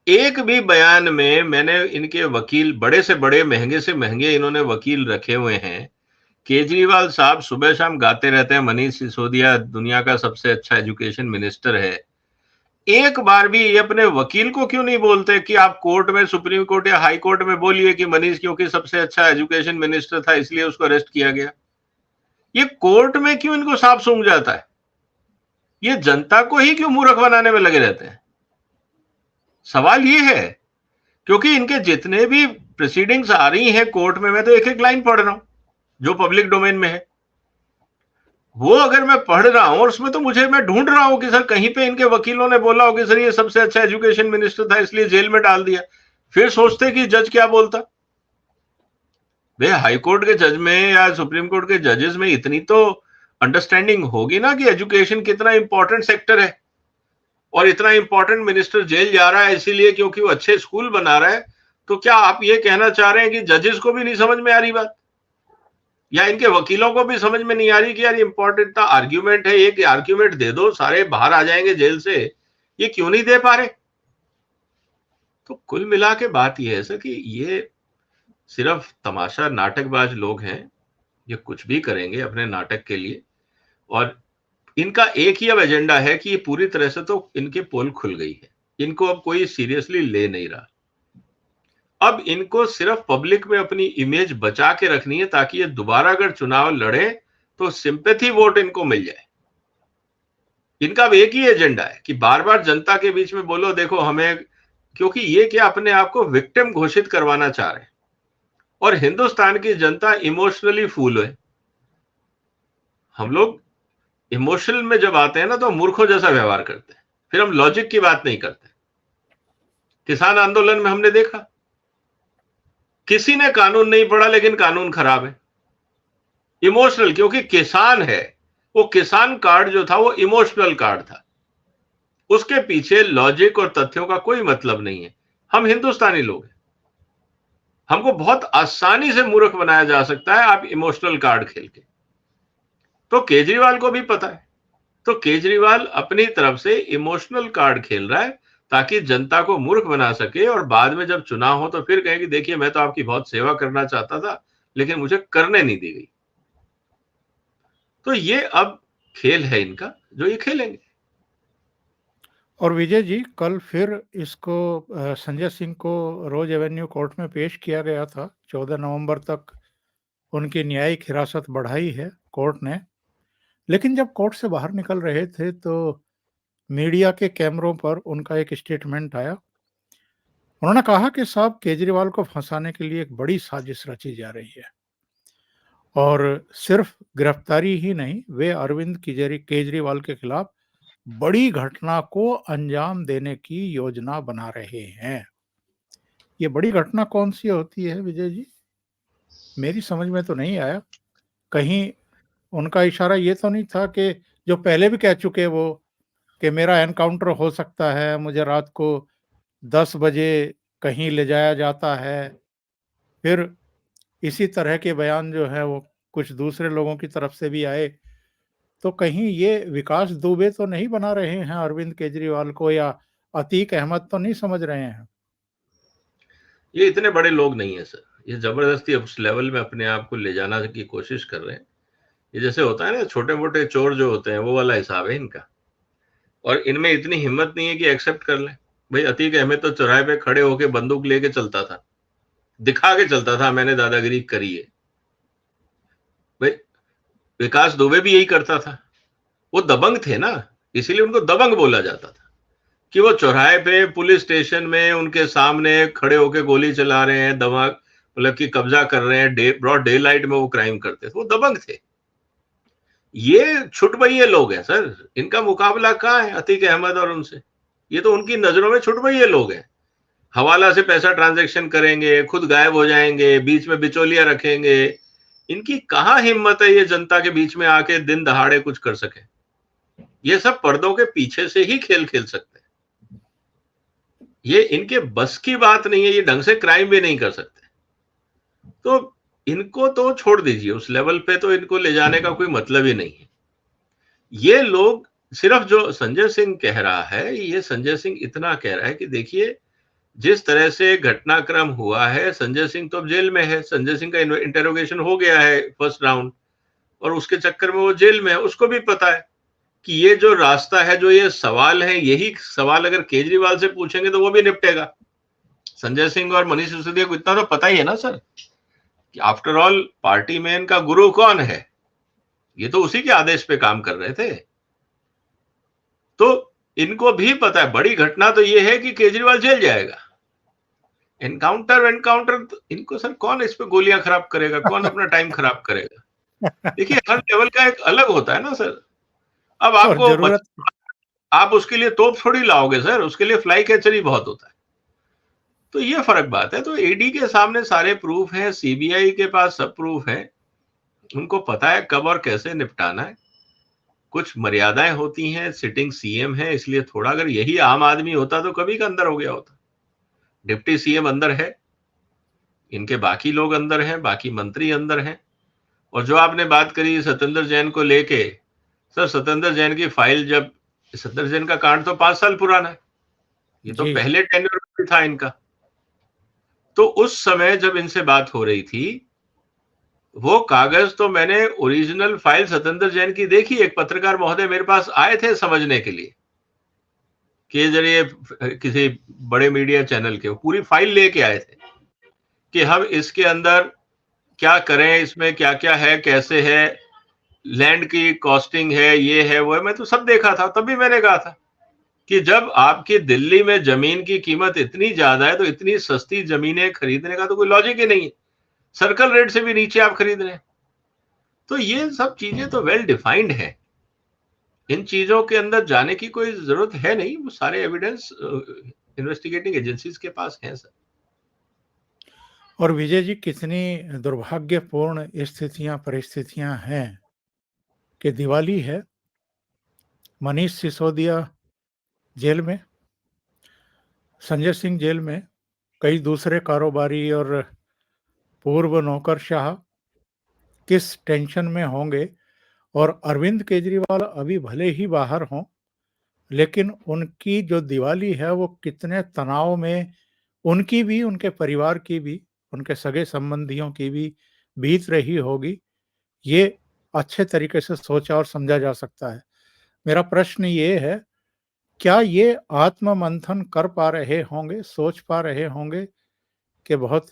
एक भी बयान में मैंने इनके वकील, बड़े से बड़े, महंगे से महंगे इन्होंने वकील रखे हुए हैं। केजरीवाल साहब सुबह शाम गाते रहते हैं मनीष सिसोदिया दुनिया का सबसे अच्छा एजुकेशन मिनिस्टर है। एक बार भी ये अपने वकील को क्यों नहीं बोलते कि आप कोर्ट में, सुप्रीम कोर्ट या हाई कोर्ट में बोलिए कि मनीष क्योंकि सबसे अच्छा एजुकेशन मिनिस्टर था इसलिए उसको अरेस्ट किया गया। ये कोर्ट में क्यों इनको सांप सूंघ जाता है? ये जनता को ही क्यों मूर्ख बनाने में लगे रहते हैं? सवाल ये है, क्योंकि इनके जितने भी प्रोसीडिंग्स आ रही हैं कोर्ट में, मैं तो एक एक लाइन पढ़ रहा हूं जो पब्लिक डोमेन में है। वो अगर मैं पढ़ रहा हूं और उसमें तो मैं ढूंढ रहा हूं कि सर कहीं पे इनके वकीलों ने बोला हो कि सर ये सबसे अच्छा एजुकेशन मिनिस्टर था इसलिए जेल में डाल दिया। फिर सोचते कि जज क्या बोलता। भाई हाई कोर्ट के जज में या सुप्रीम कोर्ट के जजेस में इतनी तो अंडरस्टैंडिंग होगी ना कि एजुकेशन कितना इंपॉर्टेंट सेक्टर है, और इतना इंपॉर्टेंट मिनिस्टर जेल जा रहा है इसीलिए क्योंकि वो अच्छे स्कूल बना रहा है। तो क्या आप ये कहना चाह रहे हैं कि जजेस को भी नहीं समझ में आ रही बात, या इनके वकीलों को भी समझ में नहीं आ रही कि यार इंपॉर्टेंट था, आर्ग्यूमेंट है, एक आर्ग्यूमेंट दे दो सारे बाहर आ जाएंगे जेल से, ये क्यों नहीं दे पा रहे? तो कुल मिला के बात ये है सर कि ये सिर्फ तमाशा नाटकबाज लोग हैं, ये कुछ भी करेंगे अपने नाटक के लिए, और इनका एक ही अब एजेंडा है कि ये पूरी तरह से तो इनके पोल खुल गई है, इनको अब कोई सीरियसली ले नहीं रहा। अब इनको सिर्फ पब्लिक में अपनी इमेज बचा के रखनी है ताकि ये दोबारा अगर चुनाव लड़े तो सिंपैथी वोट इनको मिल जाए। इनका अब एक ही एजेंडा है कि बार बार जनता के बीच में बोलो देखो हमें, क्योंकि ये क्या अपने आप को विक्टिम घोषित करवाना चाह रहे हैं, और हिंदुस्तान की जनता इमोशनली फूल है। हम लोग इमोशनल में जब आते हैं ना तो मूर्खों जैसा व्यवहार करते हैं, फिर हम लॉजिक की बात नहीं करते। किसान आंदोलन में हमने देखा किसी ने कानून नहीं पढ़ा लेकिन कानून खराब है, इमोशनल, क्योंकि किसान है। वो किसान कार्ड जो था वो इमोशनल कार्ड था, उसके पीछे लॉजिक और तथ्यों का कोई मतलब नहीं है। हम हिंदुस्तानी लोग हैं, हमको बहुत आसानी से मूर्ख बनाया जा सकता है आप इमोशनल कार्ड खेल के। तो केजरीवाल को भी पता है, तो केजरीवाल अपनी तरफ से इमोशनल कार्ड खेल रहा है ताकि जनता को मूर्ख बना सके, और बाद में जब चुनाव हो तो फिर कहे कि देखिए मैं तो आपकी बहुत सेवा करना चाहता था लेकिन मुझे करने नहीं दी गई। तो ये अब खेल है इनका जो ये खेलेंगे। और विजय जी, कल फिर इसको संजय सिंह को रोज एवेन्यू कोर्ट में पेश किया गया था। 14 नवंबर तक उनकी न्यायिक हिरासत बढ़ाई है कोर्ट ने। लेकिन जब कोर्ट से बाहर निकल रहे थे तो मीडिया के कैमरों पर उनका एक स्टेटमेंट आया। उन्होंने कहा कि साहब केजरीवाल को फंसाने के लिए एक बड़ी साजिश रची जा रही है, और सिर्फ गिरफ्तारी ही नहीं, वे अरविंद केजरीवाल के खिलाफ बड़ी घटना को अंजाम देने की योजना बना रहे हैं। ये बड़ी घटना कौन सी होती है विजय जी? मेरी समझ में तो नहीं आया। कहीं उनका इशारा ये तो नहीं था कि जो पहले भी कह चुके वो, कि मेरा एनकाउंटर हो सकता है, मुझे रात को 10 बजे कहीं ले जाया जाता है। फिर इसी तरह के बयान जो है वो कुछ दूसरे लोगों की तरफ से भी आए। तो कहीं ये विकास दुबे तो नहीं बना रहे हैं अरविंद केजरीवाल को, या अतीक अहमद तो नहीं समझ रहे हैं? ये इतने बड़े लोग नहीं है सर, ये जबरदस्ती उस लेवल में अपने आप को ले जाना की कोशिश कर रहे हैं। ये जैसे होता है ना छोटे मोटे चोर जो होते हैं वो वाला हिसाब है इनका, और इनमें इतनी हिम्मत नहीं है कि एक्सेप्ट कर ले। भाई अतीक अहमद तो चौराहे पे खड़े होके बंदूक लेके चलता था, दिखा के चलता था मैंने दादागिरी करी है। भाई विकास दुबे भी यही करता था, वो दबंग थे ना, इसीलिए उनको दबंग बोला जाता था कि वो चौराहे पे पुलिस स्टेशन में उनके सामने खड़े होके गोली चला रहे हैं, दबंग मतलब कि कब्जा कर रहे हैं, ब्रॉड डे लाइट में वो क्राइम करते थे, वो दबंग थे। ये छुटभइये लोग हैं सर, इनका मुकाबला कहाँ है अतीक अहमद और उनसे? ये तो उनकी नजरों में छुटभइये लोग हैं। हवाला से पैसा ट्रांजैक्शन करेंगे, खुद गायब हो जाएंगे, बीच में बिचौलिया रखेंगे। इनकी कहाँ हिम्मत है ये जनता के बीच में आके दिन दहाड़े कुछ कर सके? ये सब पर्दों के पीछे से ही खेल खेल सकते हैं। ये इनके बस की बात नहीं है, ये ढंग से क्राइम भी नहीं कर सकते। तो इनको तो छोड़ दीजिए, उस लेवल पे तो इनको ले जाने का कोई मतलब ही नहीं है। ये लोग सिर्फ जो संजय सिंह कह रहा है, ये संजय सिंह इतना कह रहा है कि देखिए जिस तरह से घटनाक्रम हुआ है, संजय सिंह तो अब जेल में है, संजय सिंह का इंटेरोगेशन हो गया है फर्स्ट राउंड, और उसके चक्कर में वो जेल में है। उसको भी पता है कि ये जो रास्ता है, जो ये सवाल है, यही सवाल अगर केजरीवाल से पूछेंगे तो वो भी निपटेगा। संजय सिंह और मनीष सिसोदिया को इतना तो पता ही है ना सर कि आफ्टर ऑल पार्टी में इनका गुरु कौन है, ये तो उसी के आदेश पे काम कर रहे थे। तो इनको भी पता है, बड़ी घटना तो ये है कि केजरीवाल जेल जाएगा। एनकाउंटर इनको सर कौन इस पे गोलियां खराब करेगा, कौन अपना टाइम खराब करेगा? देखिए हर लेवल का एक अलग होता है ना सर। अब और आपको जरूरत आप उसके लिए तोप थोड़ी लाओगे सर, उसके लिए फ्लाई कैचर ही बहुत होता है। तो ये फर्क बात है। तो ईडी के सामने सारे प्रूफ हैं, सीबीआई के पास सब प्रूफ है, उनको पता है कब और कैसे निपटाना है। कुछ मर्यादाएं होती हैं, सिटिंग सीएम है इसलिए थोड़ा, अगर यही आम आदमी होता तो कभी का अंदर हो गया होता। डिप्टी सीएम अंदर है, इनके बाकी लोग अंदर हैं, बाकी मंत्री अंदर हैं। और जो आपने बात करी सत्येंद्र जैन को लेके, सर सत्येंद्र जैन की फाइल, जब सत्येंद्र जैन का कांड तो 5 साल पुराना है, ये तो जी पहले टेन्योर में था इनका। तो उस समय जब इनसे बात हो रही थी, वो कागज तो मैंने ओरिजिनल फाइल सत्येंद्र जैन की देखी। एक पत्रकार महोदय मेरे पास आए थे समझने के लिए के जरिए, किसी बड़े मीडिया चैनल के, पूरी फाइल लेके आए थे कि हम इसके अंदर क्या करें, इसमें क्या क्या है, कैसे है, लैंड की कॉस्टिंग है, ये है वो है। मैं तो सब देखा था। तब भी मैंने कहा था कि जब आपकी दिल्ली में जमीन की कीमत इतनी ज्यादा है तो इतनी सस्ती जमीनें खरीदने का तो कोई लॉजिक ही नहीं है। सर्कल रेट से भी नीचे आप खरीद रहे हैं। तो ये सब चीजें तो वेल डिफाइंड है, इन चीजों के अंदर जाने की कोई जरूरत है नहीं। वो सारे एविडेंस इन्वेस्टिगेटिंग एजेंसीज के पास हैं सर। और विजय जी, कितनी दुर्भाग्यपूर्ण परिस्थितियां हैं कि दिवाली है, मनीष सिसोदिया जेल में, संजय सिंह जेल में, कई दूसरे कारोबारी और पूर्व नौकरशाह किस टेंशन में होंगे। और अरविंद केजरीवाल अभी भले ही बाहर हों, लेकिन उनकी जो दिवाली है वो कितने तनाव में उनकी भी, उनके परिवार की भी, उनके सगे संबंधियों की भी बीत रही होगी। ये अच्छे तरीके से सोचा और समझा जा सकता है। मेरा प्रश्न ये है, क्या ये आत्म मंथन कर पा रहे होंगे, सोच पा रहे होंगे कि बहुत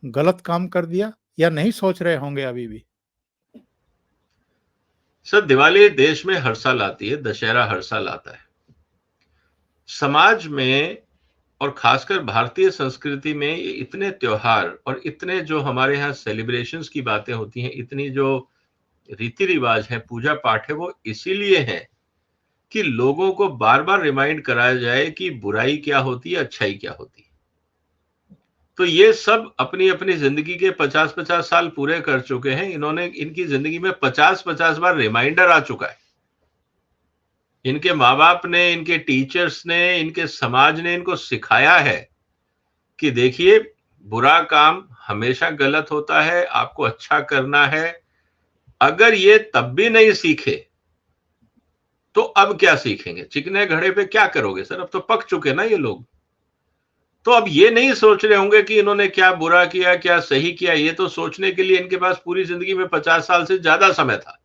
गलत काम कर दिया, या नहीं सोच रहे होंगे अभी भी? सर दिवाली देश में हर साल आती है, दशहरा हर साल आता है। समाज में और खासकर भारतीय संस्कृति में ये इतने त्योहार और इतने जो हमारे यहाँ सेलिब्रेशंस की बातें होती हैं, इतनी जो रीति रिवाज है, पूजा पाठ है, वो इसीलिए है कि लोगों को बार बार रिमाइंड कराया जाए कि बुराई क्या होती है, अच्छाई क्या होती है। तो ये सब अपनी अपनी जिंदगी के 50-50 साल पूरे कर चुके हैं इन्होंने। इनकी जिंदगी में 50-50 बार रिमाइंडर आ चुका है। इनके माँ बाप ने, इनके टीचर्स ने, इनके समाज ने इनको सिखाया है कि देखिए बुरा काम हमेशा गलत होता है, आपको अच्छा करना है। अगर ये तब भी नहीं सीखे तो अब क्या सीखेंगे? चिकने घड़े पे क्या करोगे सर? अब तो पक चुके ना ये लोग। तो अब ये नहीं सोच रहे होंगे कि इन्होंने क्या बुरा किया, क्या सही किया। ये तो सोचने के लिए इनके पास पूरी जिंदगी में 50 साल से ज्यादा समय था।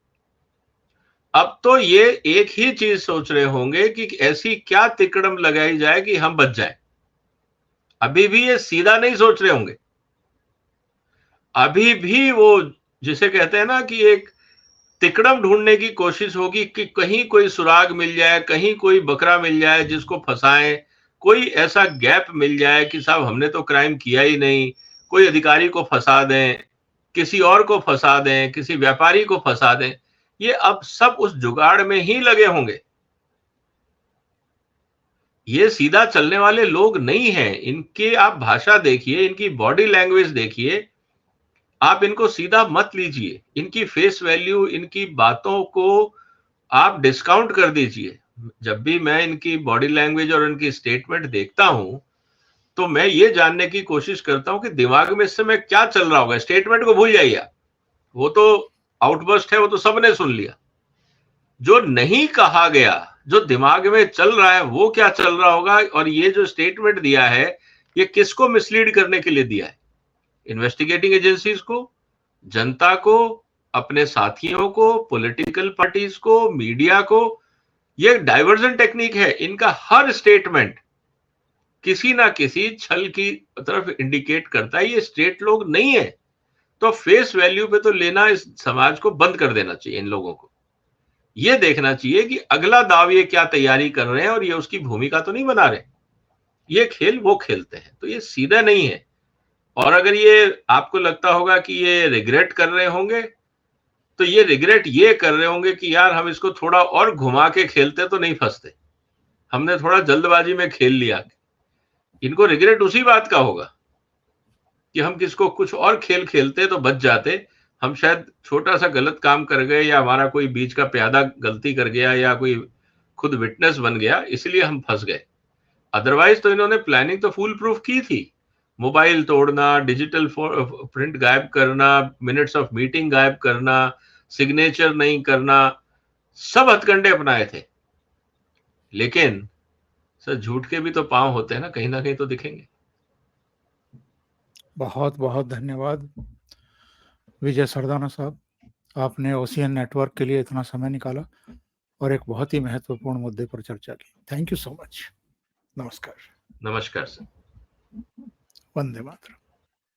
अब तो ये एक ही चीज सोच रहे होंगे कि ऐसी क्या तिकड़म लगाई जाए कि हम बच जाएं। अभी भी ये सीधा नहीं सोच रहे होंगे। अभी भी वो जिसे कहते हैं ना कि एक तिकड़म ढूंढने की कोशिश होगी कि कहीं कोई सुराग मिल जाए, कहीं कोई बकरा मिल जाए जिसको फंसाएं, कोई ऐसा गैप मिल जाए कि साहब हमने तो क्राइम किया ही नहीं। कोई अधिकारी को फंसा दें, किसी और को फंसा दें, किसी व्यापारी को फंसा दें। ये अब सब उस जुगाड़ में ही लगे होंगे। ये सीधा चलने वाले लोग नहीं हैं। इनकी आप भाषा देखिए, इनकी बॉडी लैंग्वेज देखिए, आप इनको सीधा मत लीजिए। इनकी फेस वैल्यू, इनकी बातों को आप डिस्काउंट कर दीजिए। जब भी मैं इनकी बॉडी लैंग्वेज और इनकी स्टेटमेंट देखता हूं तो मैं ये जानने की कोशिश करता हूं कि दिमाग में इस समय क्या चल रहा होगा। स्टेटमेंट को भूल जाइए, वो तो आउटबर्स्ट है, वो तो सबने सुन लिया। जो नहीं कहा गया, जो दिमाग में चल रहा है, वो क्या चल रहा होगा। और ये जो स्टेटमेंट दिया है, ये किसको मिसलीड करने के लिए दिया है? इन्वेस्टिगेटिंग एजेंसीज को, जनता को, अपने साथियों को, पॉलिटिकल पार्टीज को, मीडिया को। ये डाइवर्जन टेक्निक है। इनका हर स्टेटमेंट किसी ना किसी छल की तरफ इंडिकेट करता है। ये स्टेट लोग नहीं है, तो फेस वैल्यू पे तो लेना इस समाज को बंद कर देना चाहिए। इन लोगों को ये देखना चाहिए कि अगला दाव ये क्या तैयारी कर रहे हैं और ये उसकी भूमिका तो नहीं बना रहे। ये खेल वो खेलते हैं, तो ये सीधा नहीं है। और अगर ये आपको लगता होगा कि ये रिग्रेट कर रहे होंगे, तो ये रिग्रेट ये कर रहे होंगे कि यार हम इसको थोड़ा और घुमा के खेलते तो नहीं फंसते, हमने थोड़ा जल्दबाजी में खेल लिया। इनको रिग्रेट उसी बात का होगा कि हम किसको कुछ और खेल खेलते तो बच जाते। हम शायद छोटा सा गलत काम कर गए, या हमारा कोई बीच का प्यादा गलती कर गया, या कोई खुद विटनेस बन गया, इसलिए हम फंस गए। अदरवाइज तो इन्होंने प्लानिंग तो फुल प्रूफ की थी। मोबाइल तोड़ना, डिजिटल प्रिंट गायब करना, मिनट्स ऑफ मीटिंग गायब करना, सिग्नेचर नहीं करना, सब हथकंडे अपनाए थे। लेकिन सर, झूठ के भी तो पांव होते हैं ना कहीं तो दिखेंगे। बहुत बहुत धन्यवाद विजय सरदाना साहब, आपने ओशियन नेटवर्क के लिए इतना समय निकाला और एक बहुत ही महत्वपूर्ण मुद्दे पर चर्चा की। Thank you so much. नमस्कार। नमस्कार सर। वंदे मातरम।